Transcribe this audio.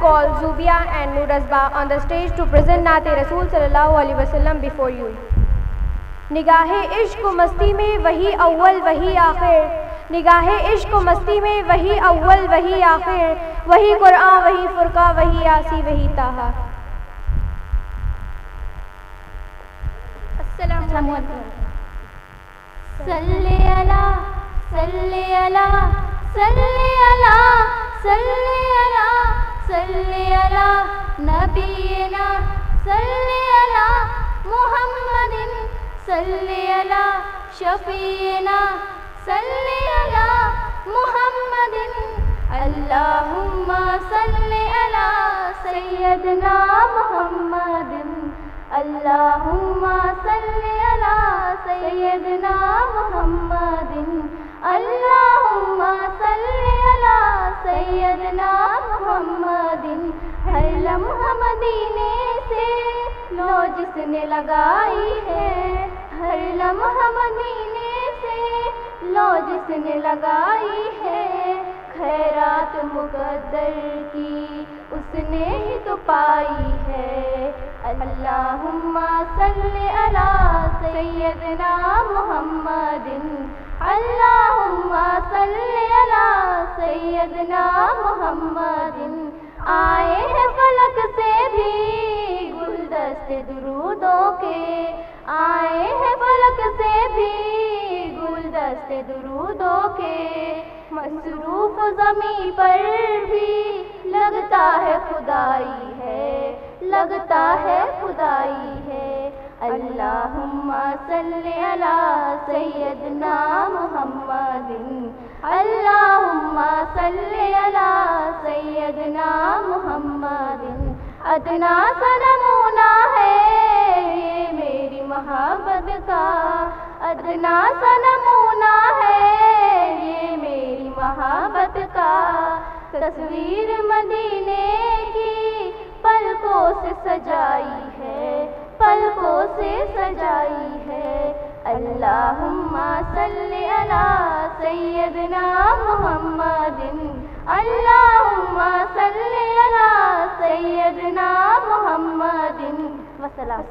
call Zubia and Nurazba on the stage to present Naat Rasool sallallahu alaihi wasallam before you. निगाहे इश्क मस्ती में वही अव्वल वही आखिर, निगाहे इश्क मस्ती में वही अव्वल वही आखिर, वही कुरान वही फुरका वही यासी वही ताहा। अस्सलाम वालेकुम। सल्ले अला सल्ले अला सल्ले अला सल्ले अला सल्ले अला नबीना सल्ले अला मुहम्मदिन सल्ले अला शफीना सल्ले अला मुहम्मदिन अल्लाहुम्मा सल्ले अला सय्यदना मुहम्मदिन अल्लाहुम्मा सल्ले अला सय्यदना मुहम्मदिन अल्लाहुम्मा सल्ले अला सय्यदना मुहम्मदिन। हर लम्हा मदीने से लो जिसने लगाई है, हर लम्हा मदीने से लो जिसने लगाई है, खैरात मुक़द्दर की उसने ही तो पाई है। अल्लाहुम्मा सल्ले अला सय्यदना मुहम्मदिन अल्लाहुम्मा सल्ले अला सय्यदना मुहम्मदिन। आए हैं फलक से भी गुलदस्ते दुरूदों के, आए हैं फलक से भी गुलदस्ते दुरूदों के, मसरूफ ज़मीं पर भी लगता है खुदाई है, लगता है खुदाई है। अल्लाहुम्मा सल्ले अला सय्यदना मुहम्मदिन अल्लाहुम्मा सल्ले अला सय्यदना मुहम्मदिन। अदना सा नमूना है ये मेरी मोहब्बत का, अदना सा नमूना है ये मेरी मोहब्बत का। तस्वीर मदीने की पलकों से सजाई है, पलकों से सजाई है। अल्लाहुम्मा सल्ले अला सय्यदना मुहम्मदिन अल्लाहुम्मा सल्ले अला सय्यदना मुहम्मदिन। वसलाम।